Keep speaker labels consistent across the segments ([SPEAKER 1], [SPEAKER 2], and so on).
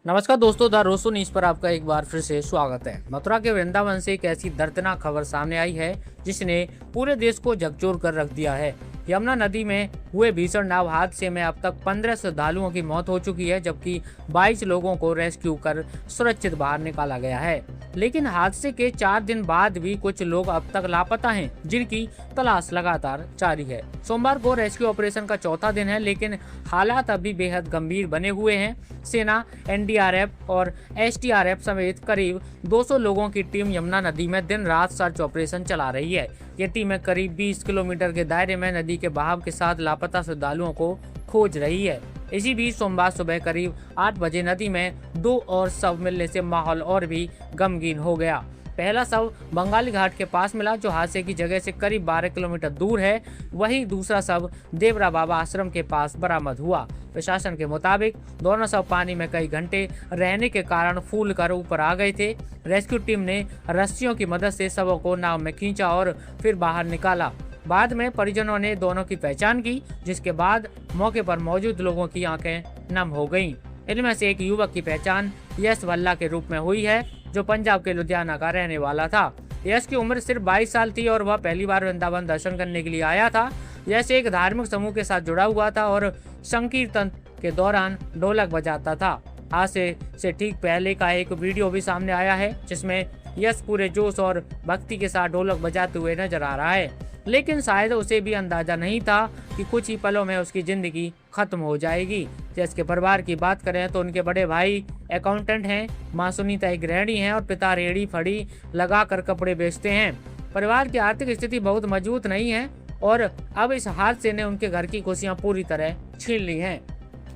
[SPEAKER 1] नमस्कार दोस्तों, the Roseau news पर आपका एक बार फिर से स्वागत है। मथुरा के वृंदावन से एक ऐसी दर्दनाक खबर सामने आई है जिसने पूरे देश को झकझोर कर रख दिया है। यमुना नदी में हुए भीषण नाव हादसे में अब तक 15 श्रद्धालुओं की मौत हो चुकी है, जबकि 22 लोगों को रेस्क्यू कर सुरक्षित बाहर निकाला गया है। लेकिन हादसे के 4 दिन बाद भी कुछ लोग अब तक लापता हैं, जिनकी तलाश लगातार जारी है। सोमवार को रेस्क्यू ऑपरेशन का चौथा दिन है, लेकिन हालात अभी बेहद गंभीर बने हुए हैं। सेना, एनडीआरएफ और एसडीआरएफ समेत करीब 200 लोगों की टीम यमुना नदी में दिन रात सर्च ऑपरेशन चला रही है। ये टीमें करीब 20 किलोमीटर के दायरे में नदी के बहाव के साथ लापता श्रद्धालुओं को खोज रही है। इसी बीच सोमवार सुबह करीब 8 बजे नदी में 2 और शव मिलने से माहौल और भी गमगीन हो गया। पहला शव बंगाली घाट के पास मिला, जो हादसे की जगह से करीब 12 किलोमीटर दूर है। वहीं दूसरा शव देवरा बाबा आश्रम के पास बरामद हुआ। प्रशासन के मुताबिक दोनों शव पानी में कई घंटे रहने के कारण फूल कर ऊपर आ गए थे। रेस्क्यू टीम ने रस्सियों की मदद से शवों को नाव में खींचा और फिर बाहर निकाला। बाद में परिजनों ने दोनों की पहचान की, जिसके बाद मौके पर मौजूद लोगों की आंखें नम हो गईं। इनमें से एक युवक की पहचान यश भल्ला के रूप में हुई है, जो पंजाब के लुधियाना का रहने वाला था। यश की उम्र सिर्फ 22 साल थी और वह पहली बार वृंदावन दर्शन करने के लिए आया था। यश एक धार्मिक समूह के साथ जुड़ा हुआ था और संकीर्तन के दौरान ढोलक बजाता था। हादसे से ठीक पहले का एक वीडियो भी सामने आया है, जिसमें यश पूरे जोश और भक्ति के साथ ढोलक बजाते हुए नजर आ रहा है। लेकिन शायद उसे भी अंदाजा नहीं था कि कुछ ही पलों में उसकी जिंदगी खत्म हो जाएगी। यश के परिवार की बात करें तो उनके बड़े भाई अकाउंटेंट हैं, मां सुनीता एक गृहिणी हैं और पिता रेहड़ी फड़ी लगाकर कपड़े बेचते हैं। परिवार की आर्थिक स्थिति बहुत मजबूत नहीं है और अब इस हादसे ने उनके घर की खुशियां पूरी तरह छीन ली हैं।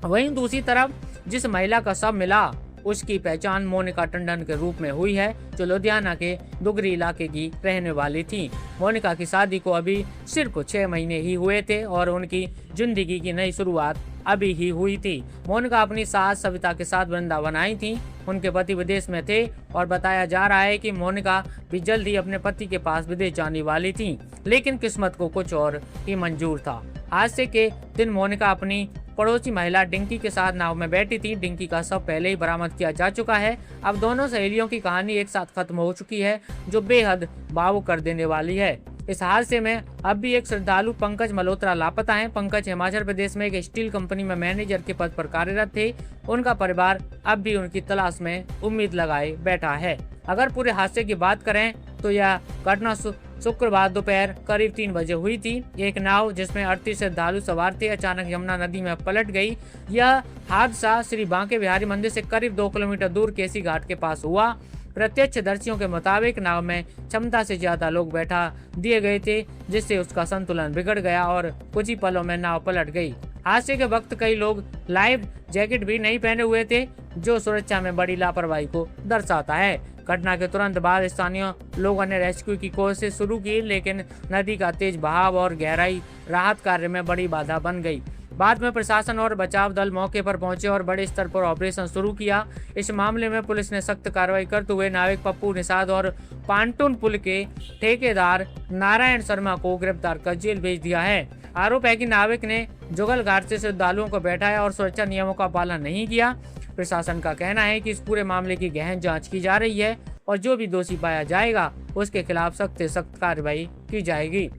[SPEAKER 1] वहीं दूसरी तरफ जिस महिला का शव मिला, उसकी पहचान मोनिका टंडन के रूप में हुई है, जो लुधियाना के दुगरी इलाके की रहने वाली थी। मोनिका की शादी को अभी सिर्फ 6 महीने ही हुए थे और उनकी जिंदगी की नई शुरुआत अभी ही हुई थी। मोनिका अपनी सास सविता के साथ वृंदावन आई थी। उनके पति विदेश में थे और बताया जा रहा है कि मोनिका भी जल्द ही अपने पति के पास विदेश जाने वाली थी, लेकिन किस्मत को कुछ और ही मंजूर था। हादसे के दिन मोनिका अपनी पड़ोसी महिला डिंकी के साथ नाव में बैठी थी। डिंकी का शव पहले ही बरामद किया जा चुका है। अब दोनों सहेलियों की कहानी एक साथ खत्म हो चुकी है, जो बेहद भावुक कर देने वाली है। इस हादसे में अब भी एक श्रद्धालु पंकज मल्होत्रा लापता है। पंकज हिमाचल प्रदेश में एक स्टील कंपनी में मैनेजर के पद पर कार्यरत थे। उनका परिवार अब भी उनकी तलाश में उम्मीद लगाए बैठा है। अगर पूरे हादसे की बात करें तो यह घटना शुक्रवार दोपहर करीब 3 बजे हुई थी। एक नाव जिसमें 38 श्रद्धालु सवार थे, अचानक यमुना नदी में पलट गई। यह हादसा श्री बांके बिहारी मंदिर से करीब 2 किलोमीटर दूर केसी घाट के पास हुआ। प्रत्यक्षदर्शियों के मुताबिक नाव में क्षमता से ज्यादा लोग बैठा दिए गए थे, जिससे उसका संतुलन बिगड़ गया और कुछ ही पलों में नाव पलट गई। हादसे के वक्त कई लोग लाइफ जैकेट भी नहीं पहने हुए थे, जो सुरक्षा में बड़ी लापरवाही को दर्शाता है। घटना के तुरंत बाद स्थानीय लोगों ने रेस्क्यू की कोशिश शुरू की, लेकिन नदी का तेज बहाव और गहराई राहत कार्य में बड़ी बाधा बन गई। बाद में प्रशासन और बचाव दल मौके पर पहुंचे और बड़े स्तर पर ऑपरेशन शुरू किया। इस मामले में पुलिस ने सख्त कार्रवाई करते हुए नाविक पप्पू निषाद और पांटून पुल के ठेकेदार नारायण शर्मा को गिरफ्तार कर जेल भेज दिया है। आरोप है कि नाविक ने जुगल घाट से श्रद्धालुओं को बैठाया और सुरक्षा नियमों का पालन नहीं किया। प्रशासन का कहना है कि इस पूरे मामले की गहन जांच की जा रही है और जो भी दोषी पाया जाएगा उसके खिलाफ सख्त से सख्त कार्रवाई की जाएगी।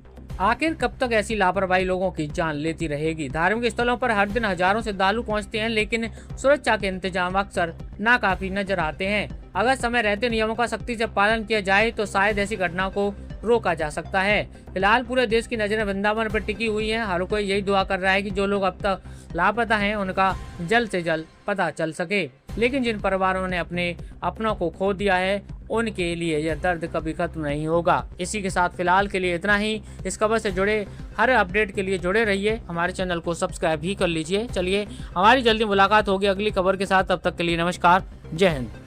[SPEAKER 1] आखिर कब तक ऐसी लापरवाही लोगों की जान लेती रहेगी? धार्मिक स्थलों पर हर दिन हजारों श्रद्धालु पहुंचते हैं, लेकिन सुरक्षा के इंतजाम अक्सर नाकाफी नजर आते हैं। अगर समय रहते नियमों का सख्ती से पालन किया जाए तो शायद ऐसी घटना को रोका जा सकता है। फिलहाल पूरे देश की नजरें वृंदावन पर टिकी हुई हैं। हर कोई यही दुआ कर रहा है कि जो लोग अब तक लापता हैं उनका जल्द से जल्द पता चल सके। लेकिन जिन परिवारों ने अपने अपनों को खो दिया है, उनके लिए यह दर्द कभी खत्म नहीं होगा। इसी के साथ फिलहाल के लिए इतना ही। इस खबर से जुड़े हर अपडेट के लिए जुड़े रहिए। हमारे चैनल को सब्सक्राइब भी कर लीजिए। चलिए, हमारी जल्दी मुलाकात होगी अगली खबर के साथ। तब तक के लिए नमस्कार, जय हिंद।